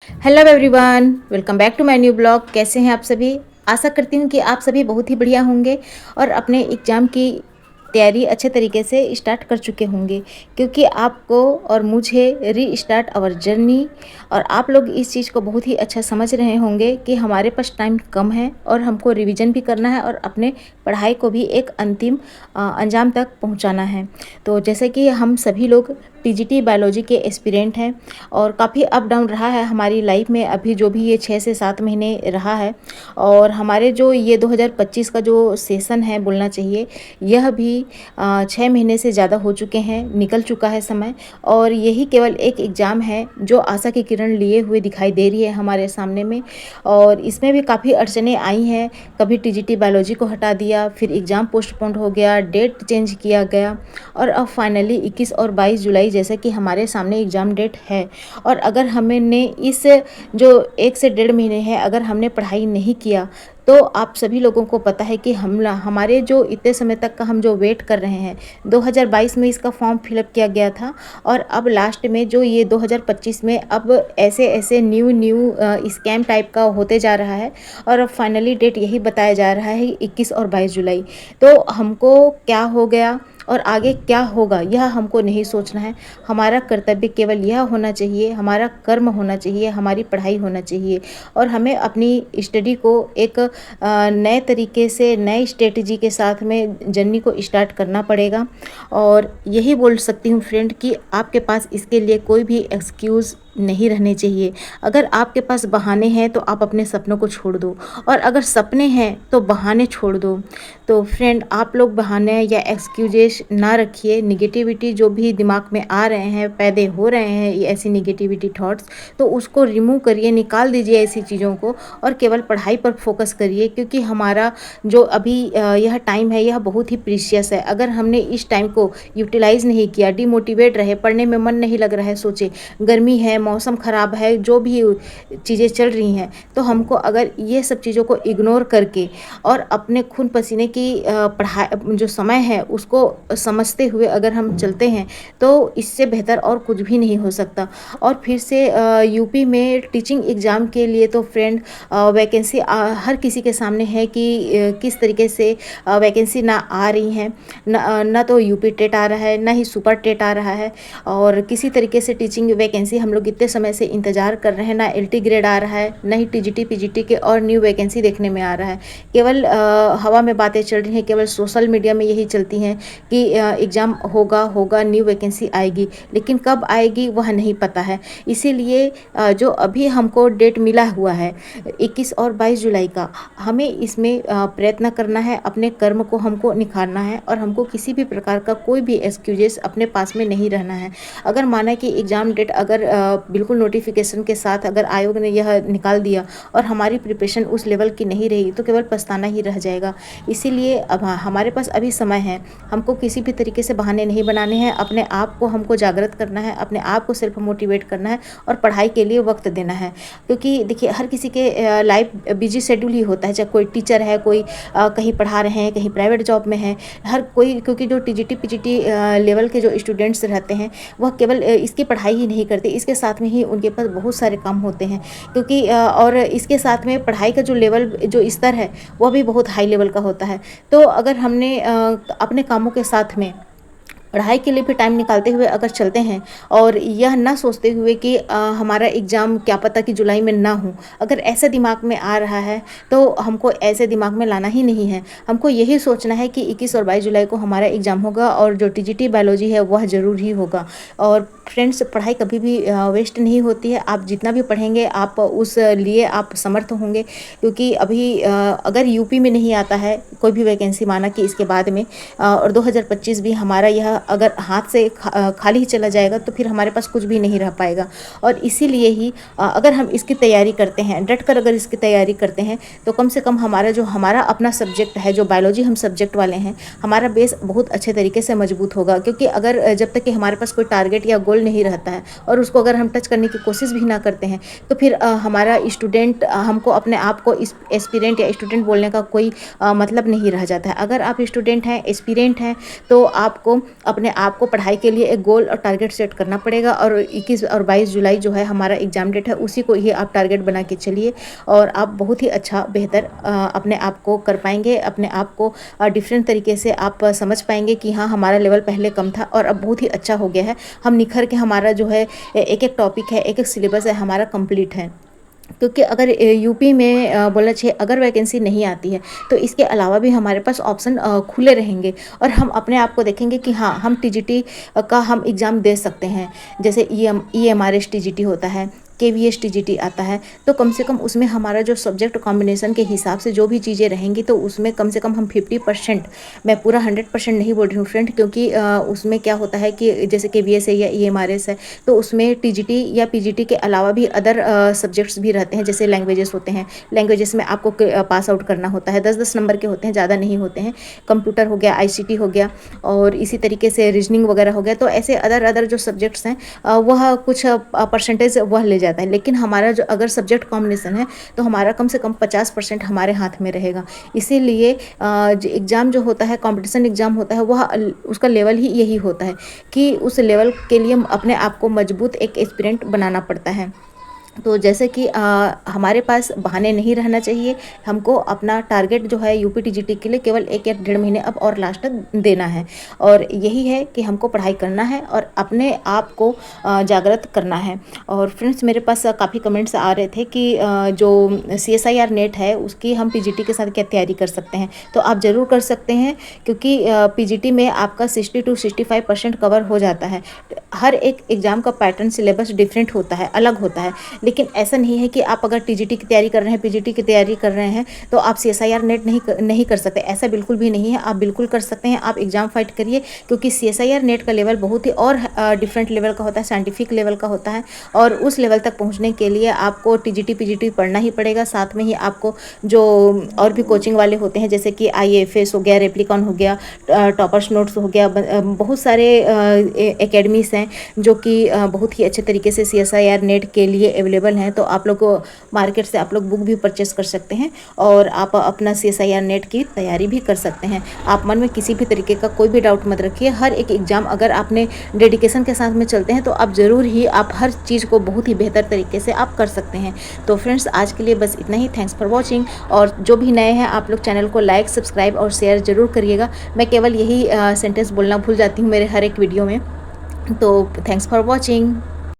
Hello everyone, welcome back to my new blog. कैसे हैं आप सभी? आशा करती हूँ कि आप सभी बहुत ही बढ़िया होंगे और अपने एग्ज़ाम की तैयारी अच्छे तरीके से स्टार्ट कर चुके होंगे, क्योंकि आपको और मुझे रीस्टार्ट आवर जर्नी। और आप लोग इस चीज़ को बहुत ही अच्छा समझ रहे होंगे कि हमारे पास टाइम कम है और हमको रिवीजन भी करना है और अपने पढ़ाई को भी एक अंतिम अंजाम तक पहुंचाना है। तो जैसे कि हम सभी लोग टीजीटी बायोलॉजी के एस्पिरेंट हैं और काफ़ी अप डाउन रहा है हमारी लाइफ में, अभी जो भी ये 6 से 7 महीने रहा है। और हमारे जो ये 2025 का जो सेशन है बोलना चाहिए, यह भी 6 महीने से ज़्यादा हो चुके हैं, निकल चुका है समय। और यही केवल एक एग्ज़ाम है जो आशा की किरण लिए हुए दिखाई दे रही है हमारे सामने में। और इसमें भी काफ़ी अड़चनें आई हैं, कभी टीजीटी बायोलॉजी को हटा दिया, फिर एग्ज़ाम पोस्टपोन्ड हो गया, डेट चेंज किया गया और अब फाइनली 21 और 22 जुलाई जैसे कि हमारे सामने एग्ज़ाम डेट है। और अगर हमने इस जो 1 से डेढ़ महीने हैं अगर हमने पढ़ाई नहीं किया, तो आप सभी लोगों को पता है कि हमारे जो इतने समय तक का हम जो वेट कर रहे हैं, 2022 में इसका फॉर्म फिलअप किया गया था और अब लास्ट में जो ये 2025 में अब ऐसे ऐसे न्यू न्यू स्कैम टाइप का होते जा रहा है। और अब फाइनली डेट यही बताया जा रहा है 21 और 22 जुलाई। तो हमको क्या हो गया और आगे क्या होगा यह हमको नहीं सोचना है। हमारा कर्तव्य केवल यह होना चाहिए, हमारा कर्म होना चाहिए, हमारी पढ़ाई होना चाहिए। और हमें अपनी स्टडी को एक नए तरीके से नए स्ट्रेटजी के साथ में जर्नी को स्टार्ट करना पड़ेगा। और यही बोल सकती हूँ फ्रेंड कि आपके पास इसके लिए कोई भी एक्सक्यूज़ नहीं रहने चाहिए। अगर आपके पास बहाने हैं तो आप अपने सपनों को छोड़ दो, और अगर सपने हैं तो बहाने छोड़ दो। तो फ्रेंड, आप लोग बहाने या एक्सक्यूजेस ना रखिए। निगेटिविटी जो भी दिमाग में आ रहे हैं, पैदे हो रहे हैं ये ऐसी निगेटिविटी थॉट्स, तो उसको रिमूव करिए, निकाल दीजिए ऐसी चीज़ों को और केवल पढ़ाई पर फोकस करिए। क्योंकि हमारा जो अभी यह टाइम है यह बहुत ही प्रीशियस है। अगर हमने इस टाइम को यूटिलाइज़ नहीं किया, डिमोटिवेट रहे, पढ़ने में मन नहीं लग रहा है, सोचे गर्मी है, मौसम ख़राब है, जो भी चीज़ें चल रही हैं, तो हमको अगर ये सब चीज़ों को इग्नोर करके और अपने खून पसीने की पढ़ाई जो समय है उसको समझते हुए अगर हम चलते हैं, तो इससे बेहतर और कुछ भी नहीं हो सकता। और फिर से यूपी में टीचिंग एग्ज़ाम के लिए तो फ्रेंड वैकेंसी हर किसी के सामने है कि किस तरीके से वैकेंसी ना आ रही हैं। ना तो यूपी टेट आ रहा है, ना ही सुपर टेट आ रहा है। और किसी तरीके से टीचिंग वैकेंसी हम लोग इतने समय से इंतज़ार कर रहे हैं, ना एलटी ग्रेड आ रहा है, ना ही टीजीटी पीजीटी के और न्यू वैकेंसी देखने में आ रहा है। केवल हवा में बातें चल रही हैं, केवल सोशल मीडिया में यही चलती हैं कि एग्ज़ाम होगा होगा, न्यू वैकेंसी आएगी, लेकिन कब आएगी वह नहीं पता है। इसीलिए जो अभी हमको डेट मिला हुआ है 21 और 22 जुलाई का, हमें इसमें प्रयत्न करना है, अपने कर्म को हमको निखारना है और हमको किसी भी प्रकार का कोई भी एक्सक्यूजेस अपने पास में नहीं रहना है। अगर माना कि एग्ज़ाम डेट अगर बिल्कुल नोटिफिकेशन के साथ अगर आयोग ने यह निकाल दिया और हमारी प्रिपरेशन उस लेवल की नहीं रही, तो केवल पछताना ही रह जाएगा। इसीलिए अब हमारे पास अभी समय है, हमको किसी भी तरीके से बहाने नहीं बनाने हैं, अपने आप को हमको जागृत करना है, अपने आप को सेल्फ मोटिवेट करना है और पढ़ाई के लिए वक्त देना है। क्योंकि देखिए, हर किसी के लाइफ बिजी शेड्यूल ही होता है, चाहे कोई टीचर है, कोई कहीं पढ़ा रहे हैं, कहीं प्राइवेट जॉब में है, हर कोई। क्योंकि जो टीजीटी पीजीटी लेवल के जो स्टूडेंट्स रहते हैं वह केवल इसकी पढ़ाई ही नहीं करते, इसके साथ में ही उनके पास बहुत सारे काम होते हैं। क्योंकि और इसके साथ में पढ़ाई का जो लेवल जो स्तर है वह भी बहुत हाई लेवल का होता है। तो अगर हमने अपने कामों के साथ में पढ़ाई के लिए भी टाइम निकालते हुए अगर चलते हैं और यह ना सोचते हुए कि हमारा एग्ज़ाम क्या पता कि जुलाई में ना हो, अगर ऐसे दिमाग में आ रहा है तो हमको ऐसे दिमाग में लाना ही नहीं है। हमको यही सोचना है कि 21 और 22 जुलाई को हमारा एग्ज़ाम होगा और जो टीजीटी बायोलॉजी है वह ज़रूर ही होगा। और फ्रेंड्स, पढ़ाई कभी भी वेस्ट नहीं होती है। आप जितना भी पढ़ेंगे आप उस लिए आप समर्थ होंगे। क्योंकि अभी अगर यूपी में नहीं आता है कोई भी वैकेंसी, माना कि इसके बाद में और 2025 भी हमारा यह अगर हाथ से खाली ही चला जाएगा, तो फिर हमारे पास कुछ भी नहीं रह पाएगा। और इसीलिए ही अगर हम इसकी तैयारी करते हैं, डट कर अगर इसकी तैयारी करते हैं, तो कम से कम हमारा अपना सब्जेक्ट है, जो बायोलॉजी हम सब्जेक्ट वाले हैं, हमारा बेस बहुत अच्छे तरीके से मजबूत होगा। क्योंकि अगर जब तक कि हमारे पास कोई टारगेट या गोल नहीं रहता है और उसको अगर हम टच करने की कोशिश भी ना करते हैं, तो फिर हमारा स्टूडेंट हमको अपने आप को एस्पिरेंट या स्टूडेंट बोलने का कोई मतलब नहीं रह जाता है। अगर आप स्टूडेंट हैं, एस्पिरेंट हैं, तो आपको अपने आप को पढ़ाई के लिए एक गोल और टारगेट सेट करना पड़ेगा और 21 और 22 जुलाई जो है हमारा एग्ज़ाम डेट है, उसी को ही आप टारगेट बना के चलिए और आप बहुत ही अच्छा बेहतर अपने आप को कर पाएंगे। अपने आप को डिफरेंट तरीके से आप समझ पाएंगे कि हाँ, हमारा लेवल पहले कम था और अब बहुत ही अच्छा हो गया है। हम निखर के हमारा जो है एक एक टॉपिक है, एक एक सिलेबस है हमारा कंप्लीट है। क्योंकि अगर यूपी में बोलना चाहिए, अगर वैकेंसी नहीं आती है तो इसके अलावा भी हमारे पास ऑप्शन खुले रहेंगे और हम अपने आप को देखेंगे कि हाँ, हम टीजीटी का हम एग्ज़ाम दे सकते हैं। जैसे ईएमआरएस टीजीटी होता है, केवीएस टीजीटी आता है, तो कम से कम उसमें हमारा जो सब्जेक्ट कॉम्बिनेशन के हिसाब से जो भी चीज़ें रहेंगी तो उसमें कम से कम हम 50%, मैं पूरा 100% नहीं बोल रही हूँ फ्रेंड, क्योंकि उसमें क्या होता है कि जैसे केवीएस है या ईएमआरएस है तो उसमें टीजीटी या पीजीटी के अलावा भी अदर सब्जेक्ट्स भी रहते हैं। जैसे लैंग्वेजेस होते हैं, लैंग्वेजेस में आपको पास आउट करना होता है, 10-10 नंबर के होते हैं, ज़्यादा नहीं होते हैं। कंप्यूटर हो गया, आईसीटी हो गया और इसी तरीके से रीजनिंग वगैरह हो गया। तो ऐसे अदर जो सब्जेक्ट्स हैं वह कुछ परसेंटेज वह ले जाता है। लेकिन हमारा जो अगर सब्जेक्ट कॉम्बिनेशन है तो हमारा कम से कम 50% हमारे हाथ में रहेगा। इसीलिए जो एग्ज़ाम जो होता है, कॉम्पिटिशन एग्ज़ाम होता है, वह उसका लेवल ही यही होता है कि उस लेवल के लिए अपने आप को मजबूत एक एस्पिरेंट बनाना पड़ता है। तो जैसे कि हमारे पास बहाने नहीं रहना चाहिए, हमको अपना टारगेट जो है यूपी टीजीटी के लिए केवल 1 या 1.5 महीने अब और लास्ट देना है और यही है कि हमको पढ़ाई करना है और अपने आप को जागृत करना है। और फ्रेंड्स, मेरे पास काफ़ी कमेंट्स आ रहे थे कि जो CSIR नेट है उसकी हम पीजीटी के साथ क्या तैयारी कर सकते हैं। तो आप ज़रूर कर सकते हैं, क्योंकि पीजीटी में आपका 60 to 65% कवर हो जाता है। हर एक एग्ज़ाम का पैटर्न, सिलेबस डिफरेंट होता है, अलग होता है। लेकिन ऐसा नहीं है कि आप अगर टीजीटी की तैयारी कर रहे हैं, पीजीटी की तैयारी कर रहे हैं तो आप CSIR नेट नहीं कर सकते। ऐसा बिल्कुल भी नहीं है, आप बिल्कुल कर सकते हैं। आप एग्ज़ाम फाइट करिए, क्योंकि CSIR नेट का लेवल बहुत ही और डिफरेंट लेवल का होता है, साइंटिफिक लेवल का होता है और उस लेवल तक पहुँचने के लिए आपको टीजीटी पीजीटी पढ़ना ही पड़ेगा। साथ में ही आपको जो और भी कोचिंग वाले होते हैं, जैसे कि IAFS हो गया, रेप्लिकॉन हो गया, टॉपर्स नोट्स हो गया, बहुत सारे एकेडमीज़ हैं जो कि बहुत ही अच्छे तरीके से CSIR नेट के लिए अवेलेबल हैं। तो आप लोग मार्केट से आप लोग बुक भी परचेस कर सकते हैं और आप अपना CSIR नेट की तैयारी भी कर सकते हैं। आप मन में किसी भी तरीके का कोई भी डाउट मत रखिए। हर एक एग्ज़ाम अगर आपने डेडिकेशन के साथ में चलते हैं तो आप ज़रूर ही आप हर चीज़ को बहुत ही बेहतर तरीके से आप कर सकते हैं। तो फ्रेंड्स, आज के लिए बस इतना ही। Thanks for watching. और जो भी नए हैं आप लोग चैनल को लाइक, सब्सक्राइब और शेयर ज़रूर करिएगा। मैं केवल यही सेंटेंस बोलना भूल जाती हूँ मेरे हर एक वीडियो में। तो थैंक्स फॉर वॉचिंग।